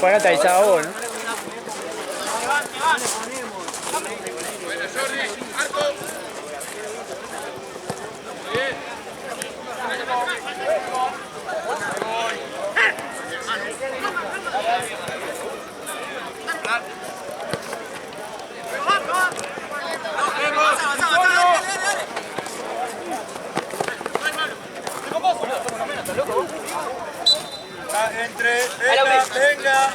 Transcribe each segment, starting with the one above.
Ponete ahí, vos, ¿no? Entre, venga.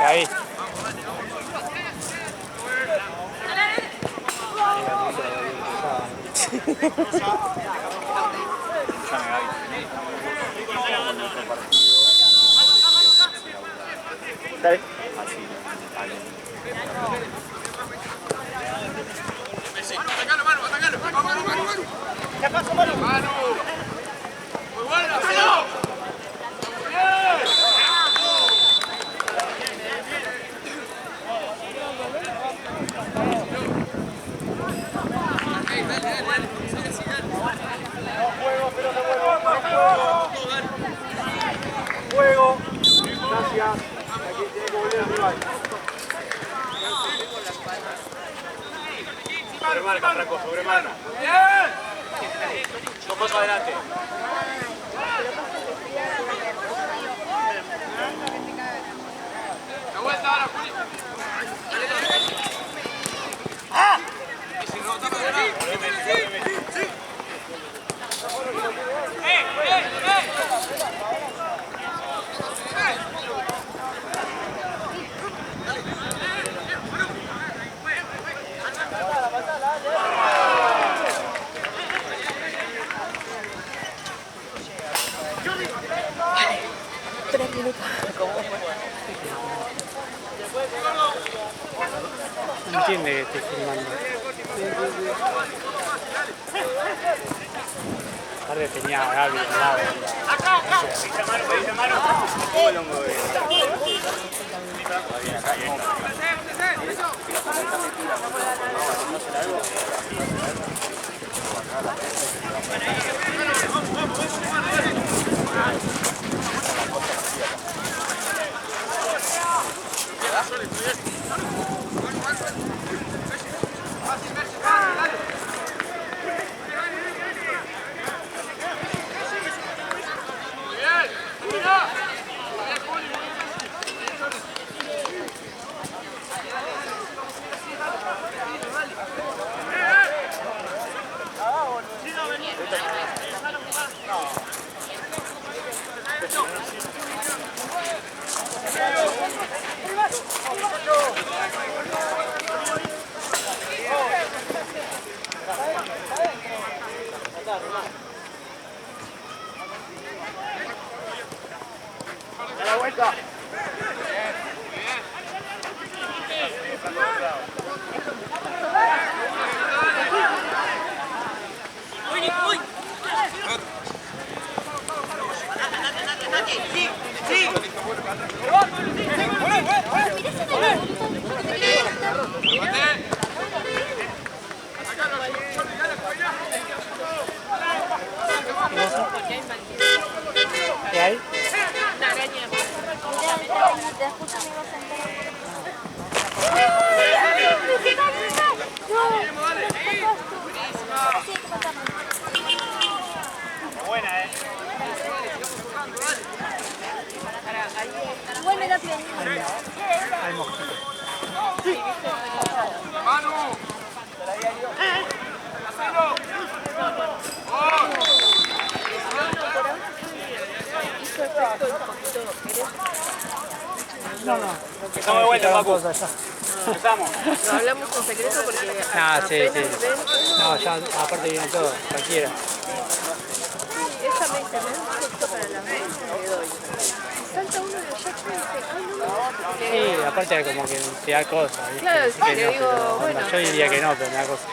Ahí. Dale. ¿Qué pasa, Manu? Manu. Muy buena, ¡Manu! Juego. Gracias. Aquí tiene que volver el rival. Sobremarca, Franco, sobremarca. ¡Bien! Dos pasos adelante. La vuelta ahora, Juli. ¡Ah! Y si no, tapa de lado. Sí. No entiende que estoy filmando. Aparte tenía a Gaby al lado. Pediste mano. ¿Cómo lo mueve? A la vuelta. ¿Qué hay? Una araña. Mira, arañita, justo me iba a sentar. Buena, Igual me da pena. Hay mosquito. ¡Manu! No. Estamos de vuelta, Papu. Empezamos. No hablamos con secreto porque Ah, sí. apenas ven. No, ya aparte viene todo, cualquiera. Sí, ella me dice, me da un gesto para la mesa, le doy. Y salta uno de los Jackson y dice, ay, no. Sí, aparte como que te da cosas. ¿viste? Claro, Así que le no, digo, pero, bueno. yo diría que no, pero me da cosas.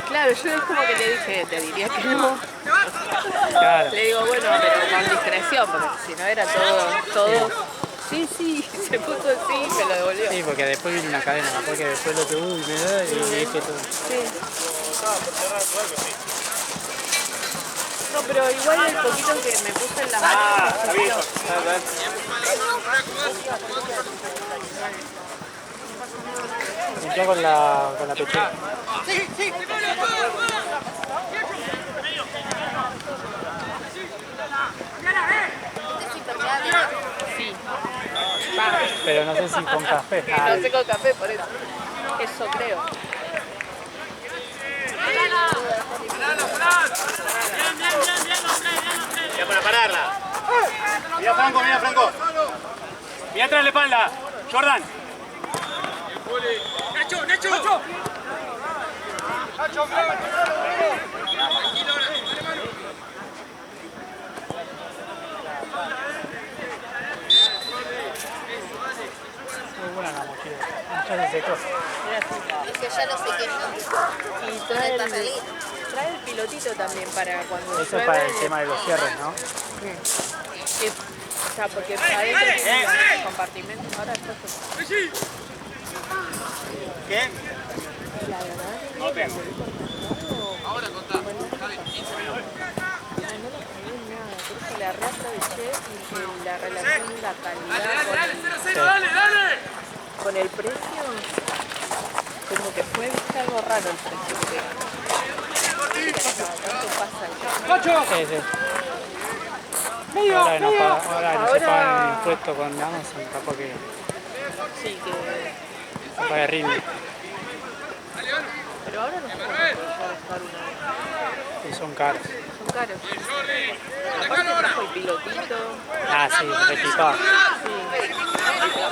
Claro, yo es como que le dije, te diría que no. Claro. Le digo, bueno, pero con discreción, porque si no era todo. Sí, se puso así y me lo devolvió. Sí, porque después viene una cadena, porque después lo que uy, me da y dije todo. Sí. No, pero igual el poquito que me puse en las manos. Está bien. Limpiá con la pechera. Sí. Va. Pero no sé si con café. No sé con café, por eso. Eso creo. Mira para pararla. Mira Franco, mira Franco. Mira atrás la espalda. Jordan. Nacho, Nacho. Nacho. Muy buena la mochila. Ya se secó. Dice, ya no sé qué no. Y trae el pilotito también para cuando Eso llueve. es para el tema de los cierres, ¿no? O sea, porque adentro tiene los compartimentos. Ahora está todo. ¿Qué? La verdad. No tengo. Ahora contá. No lo pagué nada. Por eso la reaproveché y la relación de la calidad con el precio, como que fue algo raro el precio. ¿Cuánto pasa el Sí, sí. Ahora no se pagan impuestos con Amazon, capaz que Sí, que... se paga RIMI. Pero ahora no sé cómo puede gastar una. Y son caros. Son caros. Aparte trajo el pilotito. Ah, sí, repipado. Sí.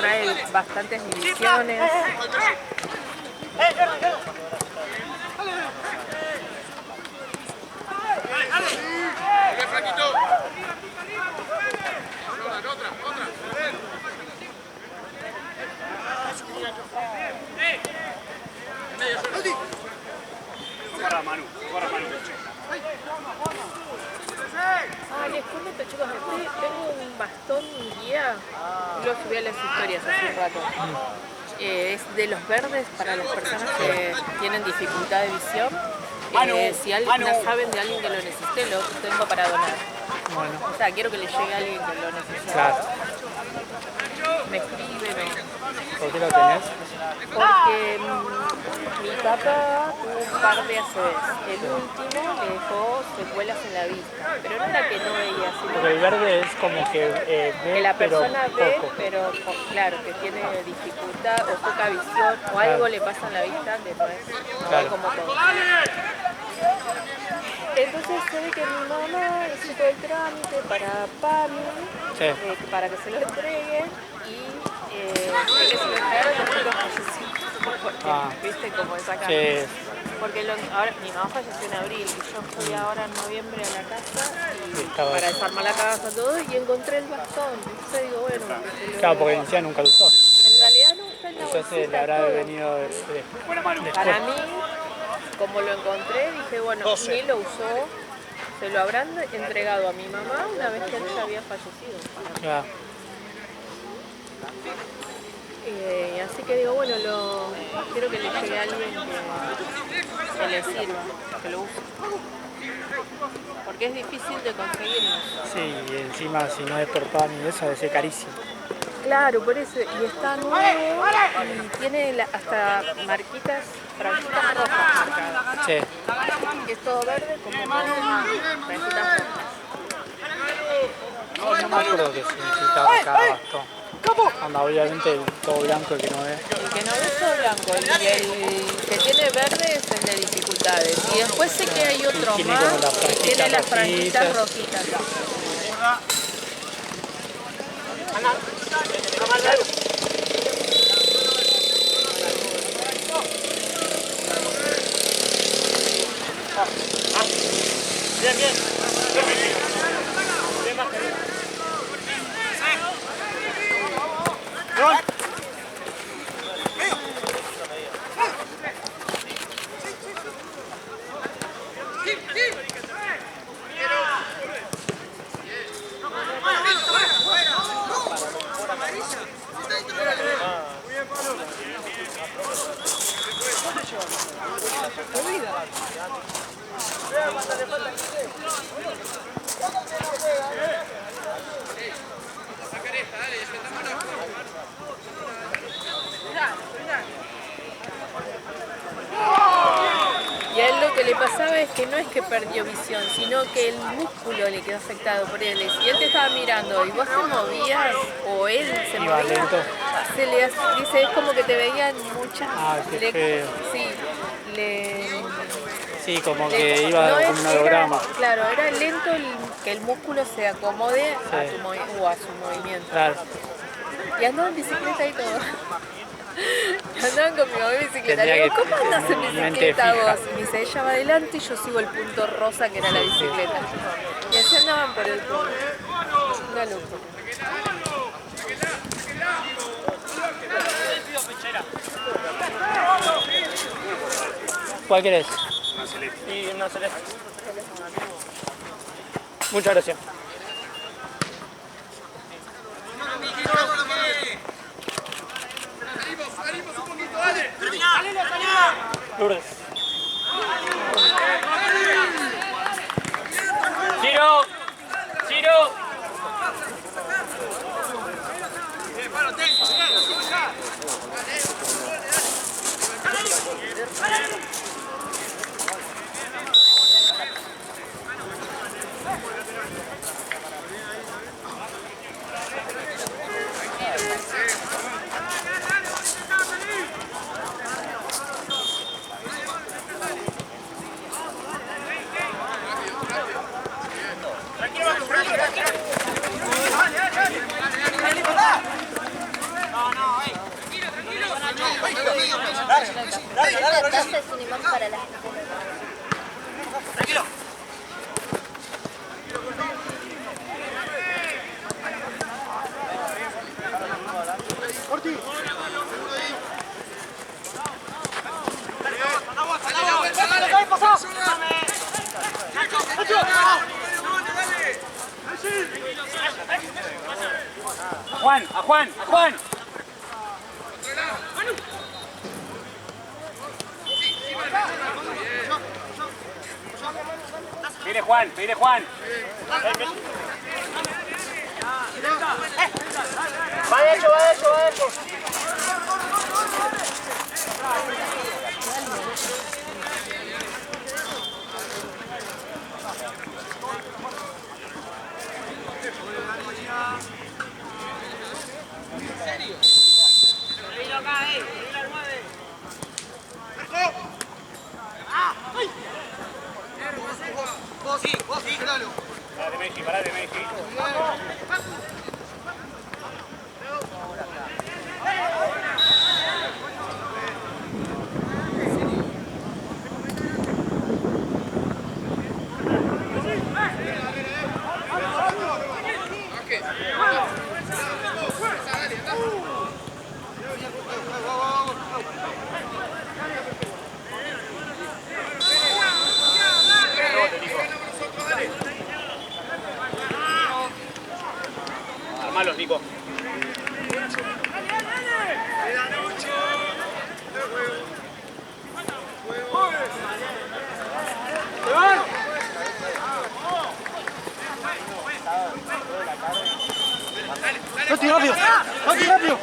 Trae bastantes divisiones. Corra Manu, corra Manu. Ah, les comento, chicos, tengo un bastón guía. Lo subí a las historias hace un rato. Es de los verdes para las personas que tienen dificultad de visión. Si alguien no saben de alguien que lo necesite, lo tengo para donar. Bueno, O sea, quiero que le llegue a alguien que lo necesite. claro. Me escribe, ¿Por qué lo tenés? porque mi papá tuvo un par de ACVs. El último le dejó secuelas en la vista, pero no era que no veía, sino Porque el verde es como que que ve, la pero persona ve, poco. pero claro, que tiene dificultad o poca visión o algo le pasa en la vista que no es Claro. como todo. Entonces se ve que mi mamá hizo todo el trámite para PAMI, para que se lo entreguen y sé que se lo entregaron después lo falleció. Porque, viste, como esa cara. Sí, Porque ahora, mi mamá falleció en abril y yo fui ahora en noviembre a la casa y estaba para ahí. desarmar la casa todo y encontré el bastón. Entonces digo, bueno, Claro, porque encima nunca lo usó. en realidad no está en la Entonces le bolsita habrá todo. venido Para después. mí, como lo encontré, dije, bueno, ni lo usó, se lo habrán entregado a mi mamá una vez que él ya había fallecido. Claro. Así que digo, bueno, quiero que le llegue a alguien que le sirva, que lo use. Porque es difícil de conseguirlo. Sí, y encima si no es por pan y eso debe ser carísimo. Claro, por eso, y está nuevo y tiene hasta marquitas, franjitas rojas marcadas. Sí. Es todo verde como con franjitas rojas. No me acuerdo qué significaba cada bastón. Anda, obviamente el todo blanco que no ve. El que no ve es todo blanco y el que tiene verde es el de dificultades. Y después sé que hay otro tiene más como las que tiene las franjitas franjitas rojitas. Bien, bien. ¿Qué vida? que no es que perdió visión, sino que el músculo le quedó afectado por él. Si él te estaba mirando y vos te movías, o él se Iba movía, lento. se le dice, es como que te veían muchas... Ah, qué feo. Sí, Sí, como que iba no como un holograma. Claro, era lento que el músculo se acomode Sí. a su movimiento. Claro. Y andaba en bicicleta y todo. Andaban con mi mamá en bicicleta. Le Tendría digo, que- ¿cómo andas en mente bicicleta fija. vos? Y me dice, ella va adelante y yo sigo el punto rosa que era la bicicleta. Y así andaban por el punto. Una locura. ¿Cuál querés? Una celeste. Y una celeste. Muchas gracias. Lourdes. Giro. Giro. La taza es un imán para las Juan, a Juan, a Juan. Viene Juan, viene Juan. Va derecho, va derecho, va derecho. Pará de Messi, pará de Messi. Armalos, Nico. ¡Santi, rápido! ¡Santi, rápido!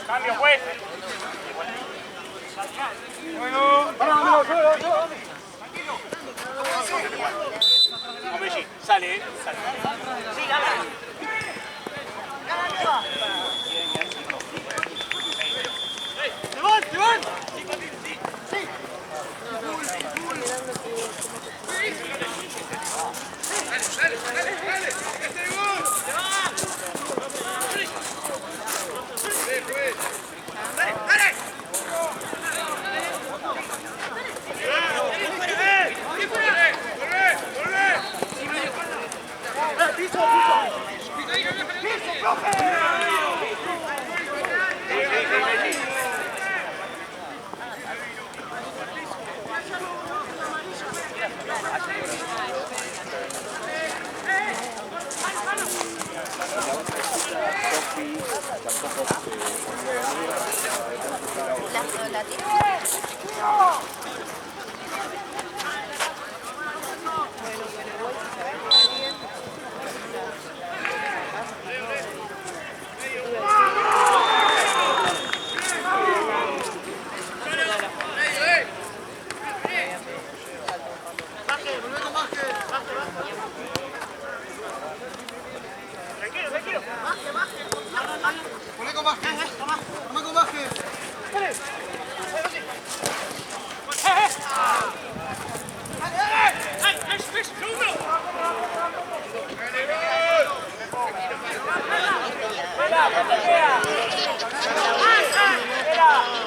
Cambio, juez. Bueno, vamos, Messi, sale, sale. Sí, dale.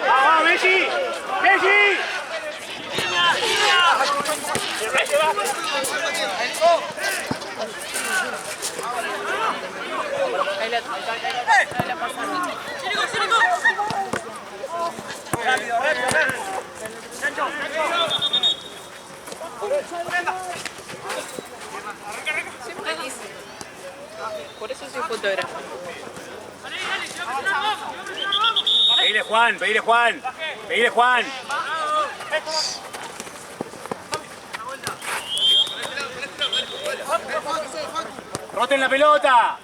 ¡Vamos, Messi! ¡Messi! Ahí la pasaron. ¡Rápido, rápido! ¡Sancho! Siempre dice. Por eso soy fotógrafo. Pedile Juan, pedile Juan, pedile Juan. Roten la pelota.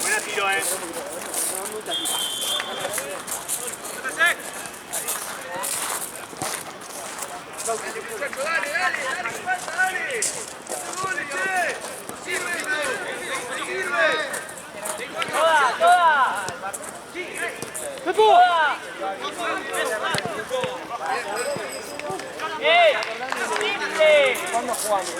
Buena tiro, ¿Cuándo jugamos?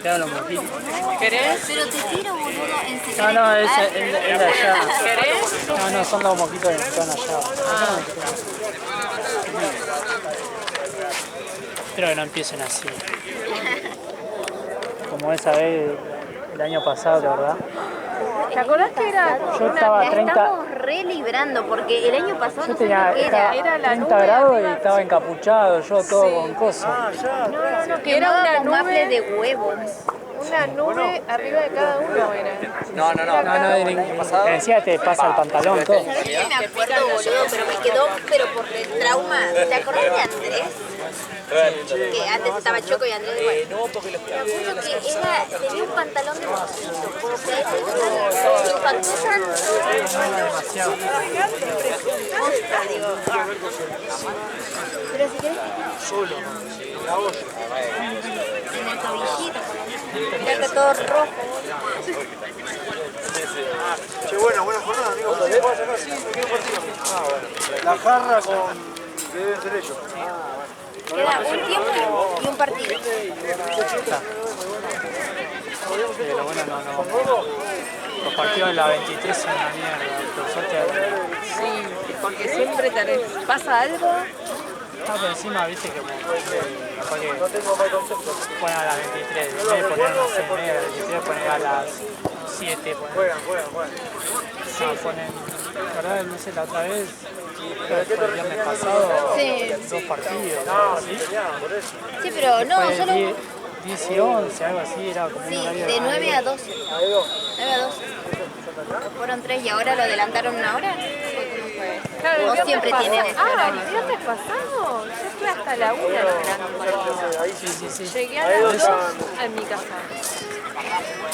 quitaron los mojitos. ¿Querés? Pero te tiro, boludo, en secreto. No, no, es de allá. ¿Querés? No, no, son los mojitos que están allá. Espero que no empiecen así. Como esa vez el año pasado, la verdad. ¿Te acordás que era Yo estaba a La 30, estamos relibrando porque el año pasado yo no sé lo tenía que era. Era la 30 nube grados y arriba. estaba encapuchado, yo todo con cosas. Que era una Con maples nube, de huevos. una nube arriba de cada uno era. No, no, no. No, no, te decía te pasa el pantalón, todo. ¿Sabes que me acuerdo, boludo? Pero me quedó por el trauma. ¿Te acordás de Andrés? Que antes estaba Choco y Andrés igual. No, porque los Me acuerdo que tenía un pantalón de mosquito. ¿Puedo creer? Impactó tanto. Demasiado. Posta, digo. Pero si querés, en el tobillito. Mirá, está todo rojo. Che, buena jornada, amigo. ¿Sí? ¿Puedo sacar? Sí, me quedo partido. Ah, bueno. La jarra con... que deben ser ellos. Queda un tiempo y un partido. Pero bueno, no. Los partidos en la 23 son una mierda. Por suerte. Sí, porque siempre pasa algo. Está por encima, viste, que capaz que ponen a las 23, en vez de poner a las 6:30, a las 23 poner a las 7. Juegan. No, ponen, la verdad, no sé, la otra vez, creo que fue el viernes pasado, Sí. 2 partidos, algo así. Sí, pero no, Fue solo 10 y 11, algo así, era como sí, un horario de 9 a 12. 9 a 12. Fueron 3 y ahora lo adelantaron una hora. Claro, Vos el siempre viernes tienen pasado- ese Ah, horario. el viernes pasado yo estuve hasta la 1 esperando el partido. Sí. Llegué a las 2 a mi casa.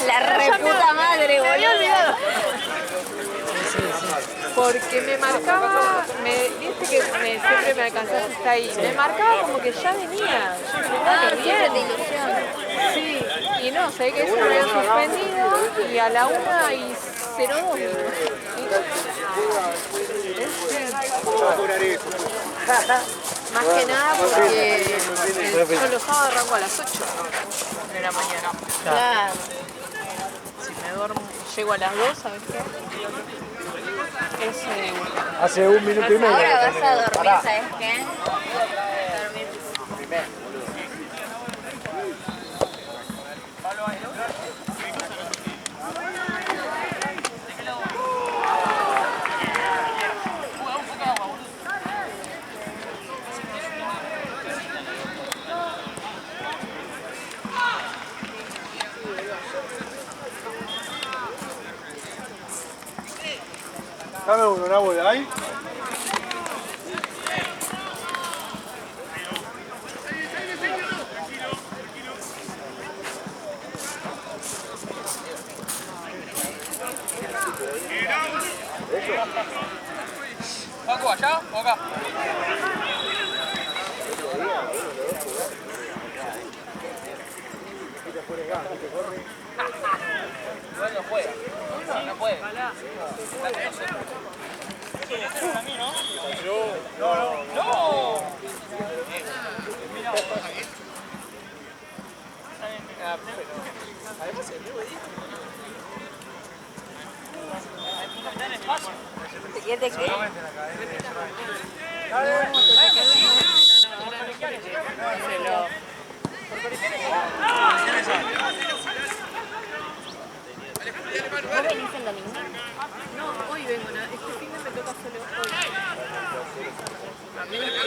La reputa madre, Me había boludo. olvidado. Porque me marcaba, viste que siempre me alcanzaste hasta ahí, me marcaba como que ya venía. Ah, Yo siempre te bien. ilusiona. Sí, y no, sé que eso me había suspendido y a la 1:02. Más que nada porque yo los sábados arranco a las 8 de la mañana. Claro. Si me duermo, llego a las 2, ¿sabes qué? Es Hace 1 minuto y medio. Ahora vas a dormir, ¿sabes qué? A dormir. Dame uno, Nabo, de ahí. ¿Paco allá o acá? Igual no juega. No puede. ¡No! ¿Te quieres qué? ¿Vos venís el domingo? No, hoy vengo, este fin de me toca solo hoy. A menos que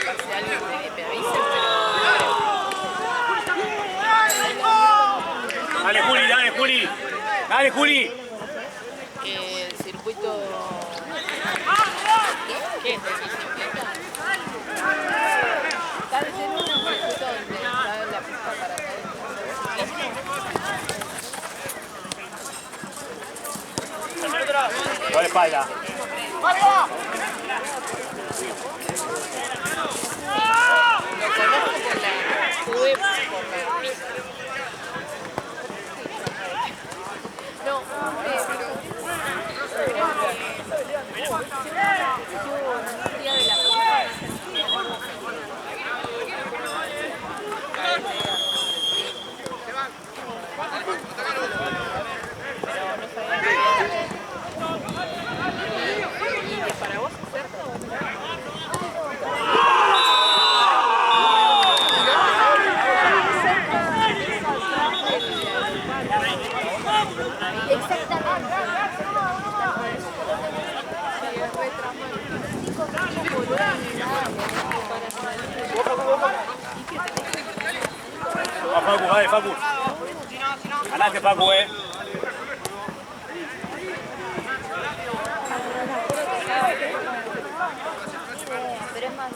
pase algo me avisen, Dale, Juli. Dale, Juli. el circuito... ¿Qué es? ¿De bicicleta? Está haciendo un circuito donde está la pista para acá. Doble espalda. Lo conozco por la web, por la pista. No, un día de la pista. Facu, dale, Facu. Ganaste, Facu, Pero es más.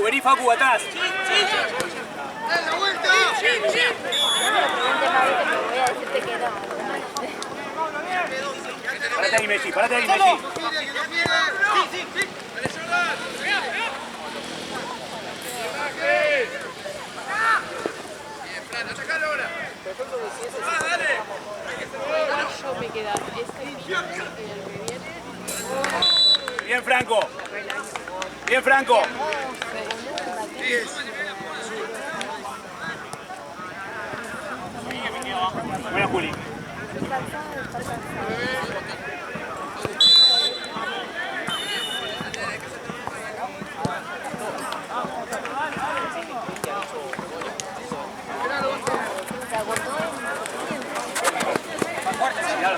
Vení Facu, atrás. La vuelta. Voy a decirte que no. Parate ahí, Messi, parate ahí, Messi. Yo me queda este y el que viene. Bien, Franco. Bien, Franco. Buena, Juli.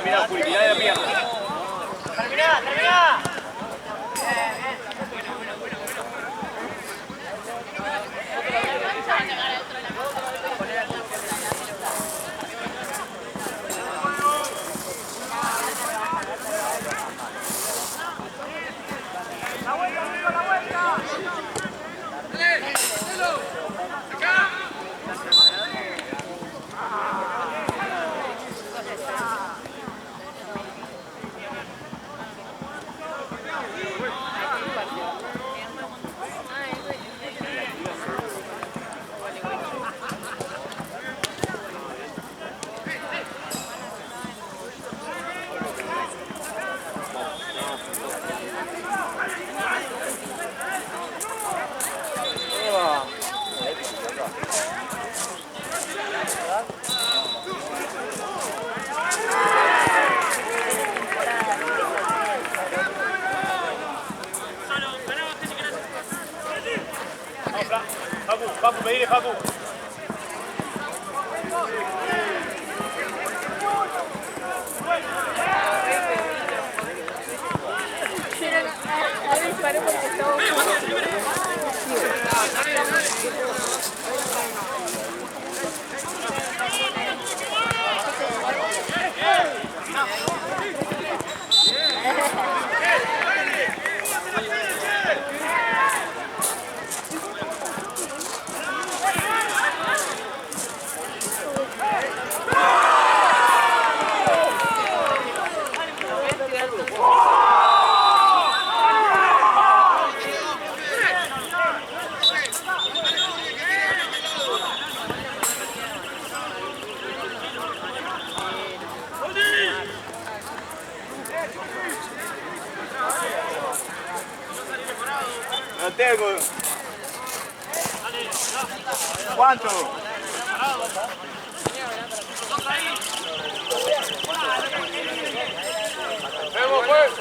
Mira, Juli, mirá de la pierna. ¡Terminá! Facu, pedile, Facu. Ahora disparé porque estaba No tengo. ¿Cuánto? ¡Vemos, pues!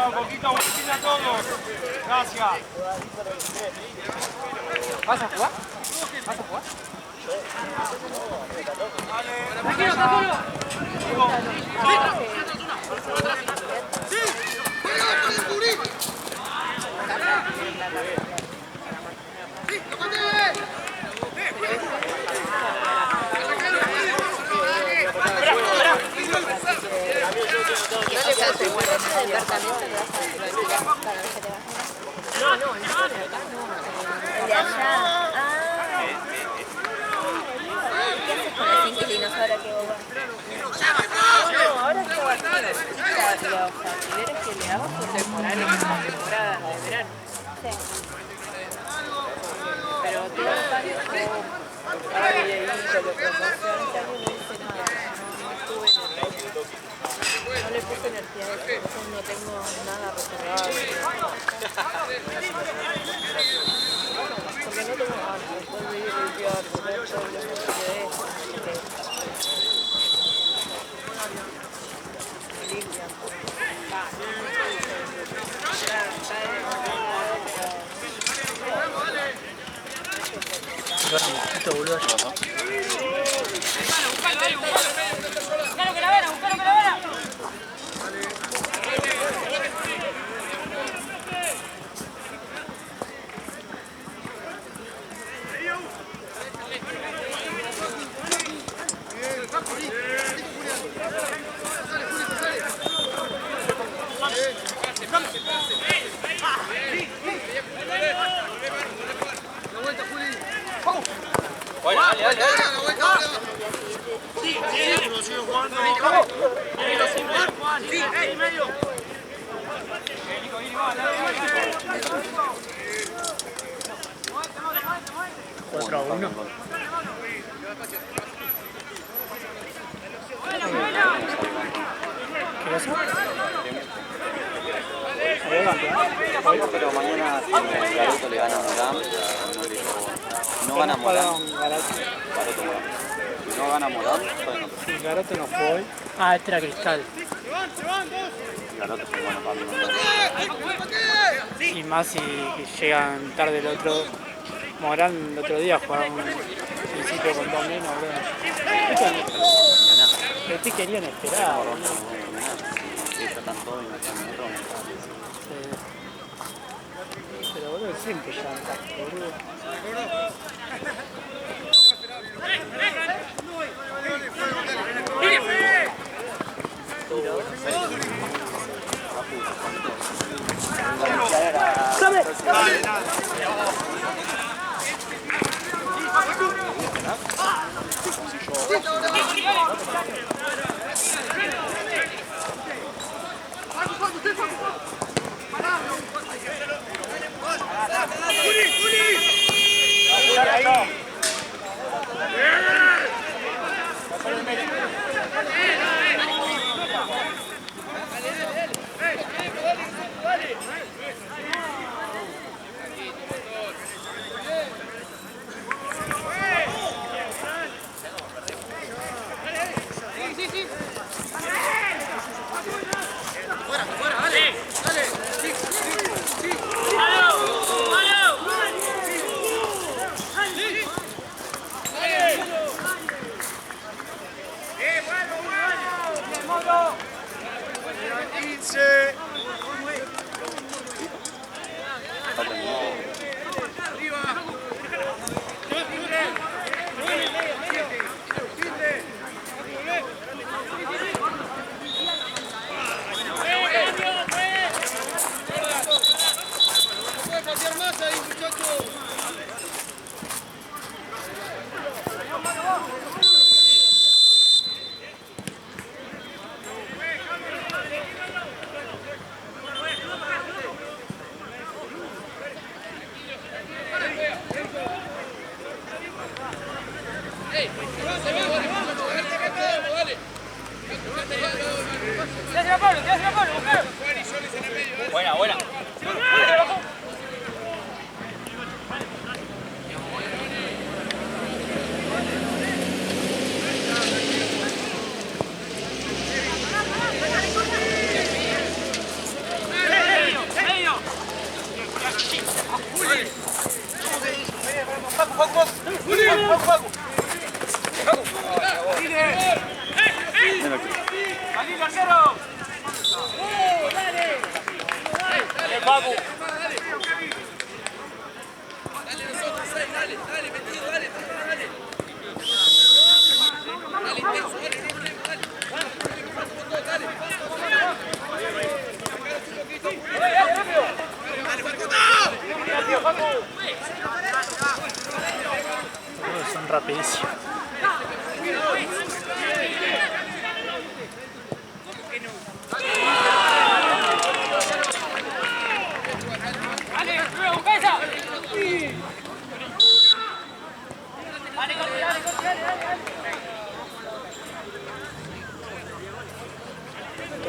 Un poquito, buenísimo a todos. Gracias. ¿Vas a jugar? ¿Vas a jugar? Tranquilo, De allá. ¿Qué haces con los inquilinos ahora que vos vas? No, ahora está vacío. Los alquileres que le damos son temporales en la temporada de verano. Sí. Pero todos los años yo había ido, lo promocioné, este año no hice nada. No estuve energía. No le puse energía a eso, entonces no tengo nada reservado. Porque no tengo ganas, después de ir a limpiar, poner todo lo que de esto. Limpian. Bueno, un poquito, boludo. Bueno, dale, dale, dale. Otro a uno. ¿Qué pasó? Pero mañana Garoto le gana a Morán, no gana Morán, no gana Morán, bueno, Si Garoto no fue hoy. Ah, este era Cristal. Garoto es un bueno para mí. Y más si llegan tarde el otro. Morán el otro día jugaba un principio con 2 menos, bro. ¿De qué querían esperar? Pero boludo, siempre ya boludo. Buena, buena. ¡Aquí, tercero! ¡Dale, Paco! Dale nosotros, dale, dale, metido, dale, dale. Dale, intenso, dale, dale. Son rapidísimos.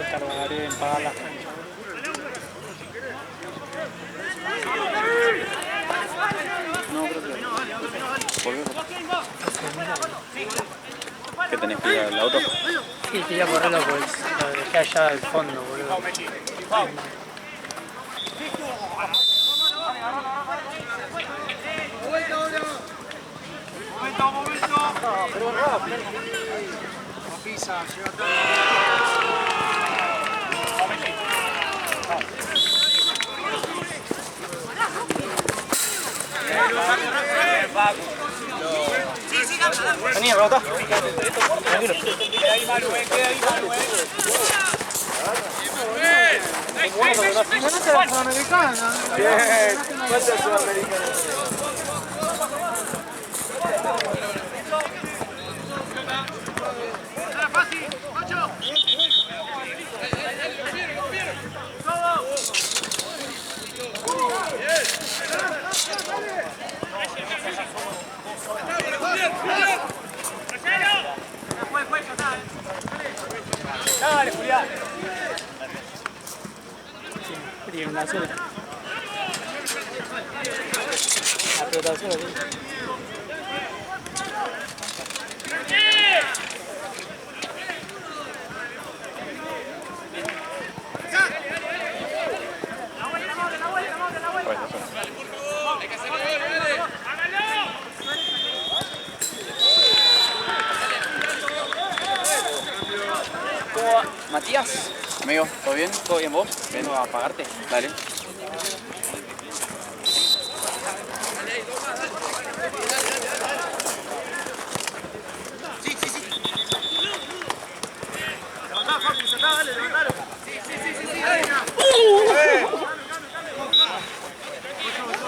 Tardaría en pagar las canchas. ¿Qué tenés que ir al auto? Sí, quería correrlo porque lo dejé allá al fondo, boludo. Momento. No, pero rápido. No pisa, llega Vení, rebota. Tranquilo. Sudamericana. Bien, ¿cuántas sudamericanas? Dale, Julián. Sí, una sola. La pelota sola, sí. ¿Cómo va? Matías, amigo, ¿todo bien? ¿Todo bien vos? Vengo a pagarte, dale.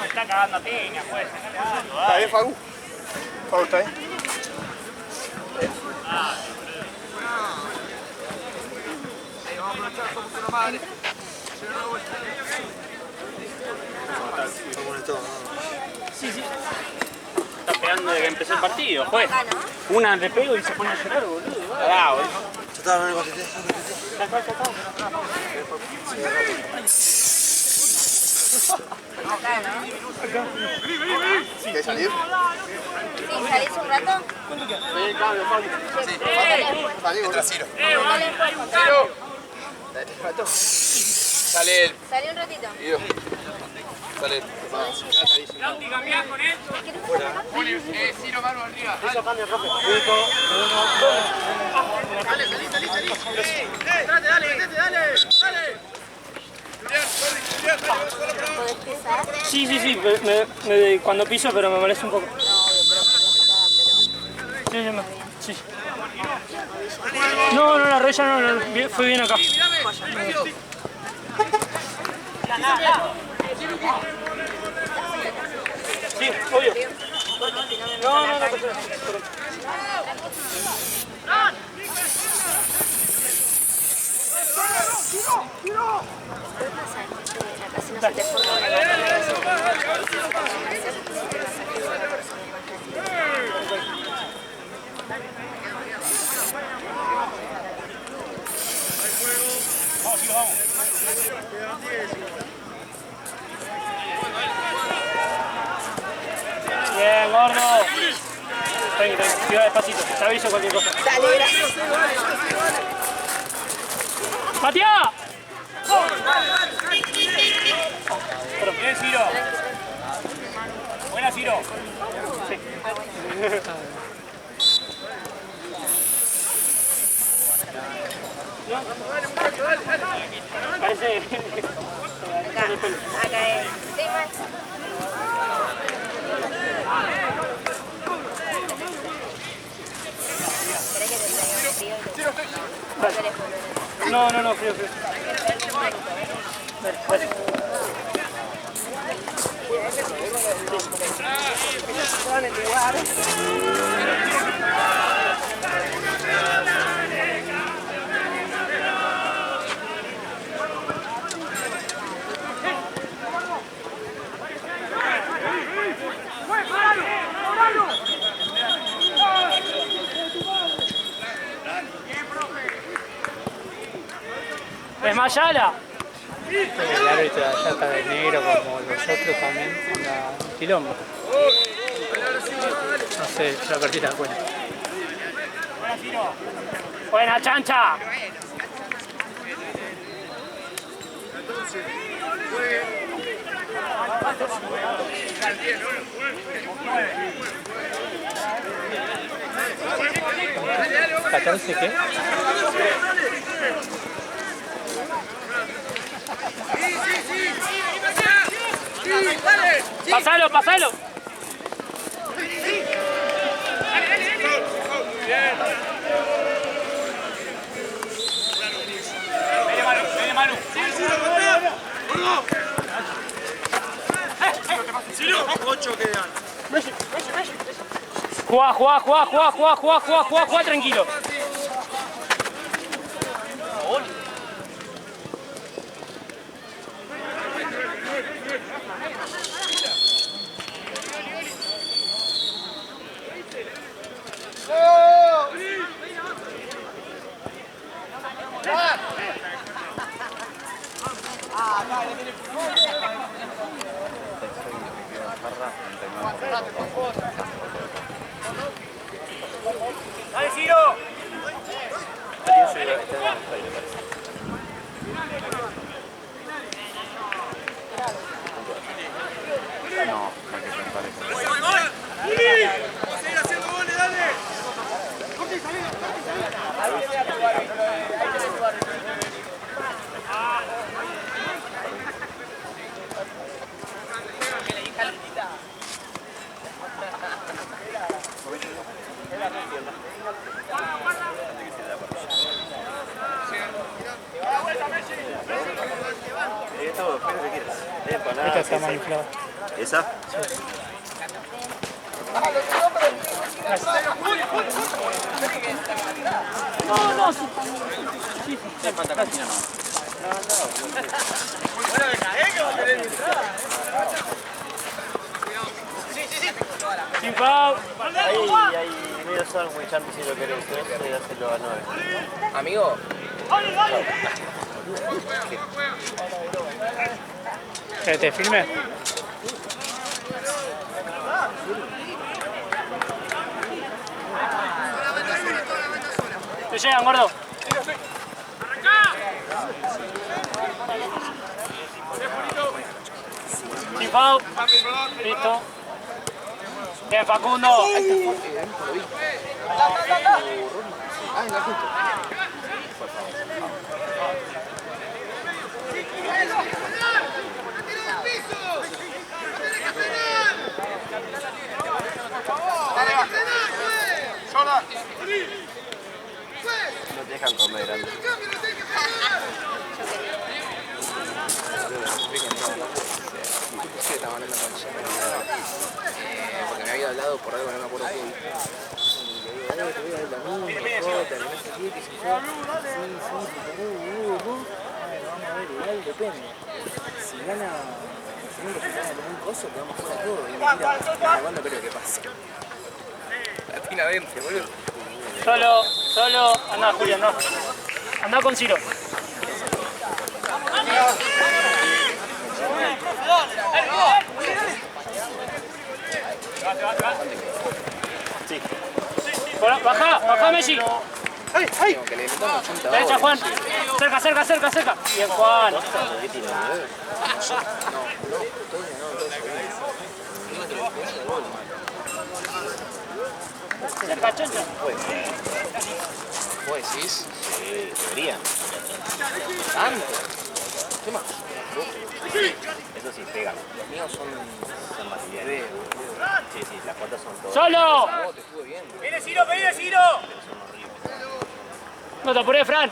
Está cagando a piña, pues. ¿Está bien, Facu? Facu, ¿está bien? Sí, sí. Está pegando desde que empezó el partido, juez. Una le pego y se pone a llorar, boludo. Ah, boludo. Ya está, no le contesté. Acá, ¿no? ¿Quieres salir? Sí, ¿salís un rato? Sí, salí, entra Ciro. Sale él. Salí un ratito. Sale él. Lauti, cambiá con él. Ciro, mano arriba. Eso cambia, profe. Dale. ¿Podés pisar? Sí, cuando piso, pero me molesta un poco. No, obvio, pero como está, Sí. No, la rodilla no, fue bien acá. Sí, obvio. No, acá si no se te forma una Bien, gordo. Tranquilo, despacito. Te aviso cualquier cosa. Dale, gracias. ¡Matías! Bien, Ciro. Buena, Ciro. Sí. Parece... Acá es. Sí, Max. ¿Querés que te traiga un frío? No, frío. Dale. ¡Desmayala! El árbitro de allá está de negro como los otros también, onda quilombo. No sé, ya perdí la cuenta. ¡Buena, chancha! ¿14 qué? ¡Pasalo! Manu. Ciro, 8 quedan. Jugá tranquilo. ¡Dale, Ciro! No, para que se empareje. ¡Sigue haciendo goles, dale! Esto, ¿qué es lo que quieres? Empanadas. Esta está más inflada. ¿Esa? Sin foul. Ahí medio sándwich antes si lo querés, y dáselo a 9. Amigo, ¿Que te filme? Te llegan, gordo. Sin foul. Listo. Bien, Facundo. No te dejan comer antes. porque me había hablado por algo, no me acuerdo qué. Y le digo, te voy a dar la misma, jota, que no sé qué, que si yo. Vamos a ver, igual depende. Si gana, si no se gana con un coso, te vamos a jugar todo. Y mira, ¿cuándo creo que pase? La tina adentro, boludo. Solo. Anda, Julián, no. Anda con Ciro. Sí. Baja, Messi. Digo, que le metamos 80 Derecha, goles. Juan. Cerca. Bien, Juan. ¿Qué tiene? Cerca, Choncha. ¿Vos decís? Sí, deberían. ¿Tanto? ¿Qué más? Eso sí, pegan. Los míos son Más bien. bebés. Sí, las cuotas son todas. ¡Solo! Vos te estuve viendo. ¡Viene Ciro! No te apuré, Fran.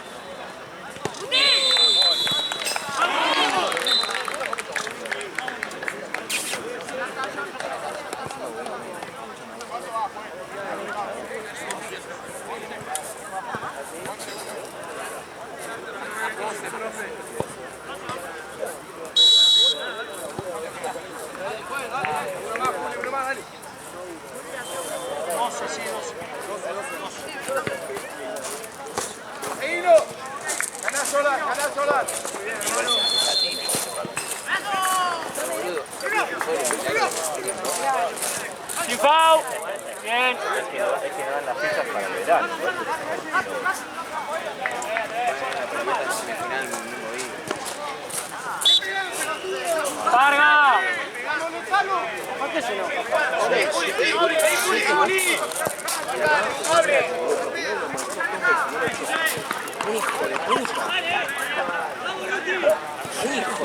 Ganá sola. Sin foul. Bien. Es que no dan las fechas para el verano. Varga. ¿Por qué se no? Hijo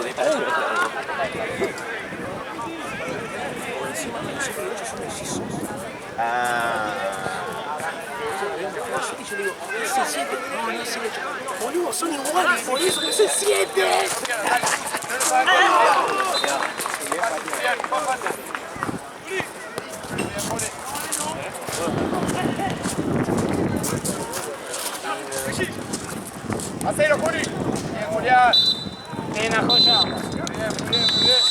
de puta. Ah. Y yo le digo, ese 7, no, no es decirle, boludo, son iguales, por eso que se siente. ¡Hacelo, Juli! Bien, Julián. Bien, la joya. Muy bien.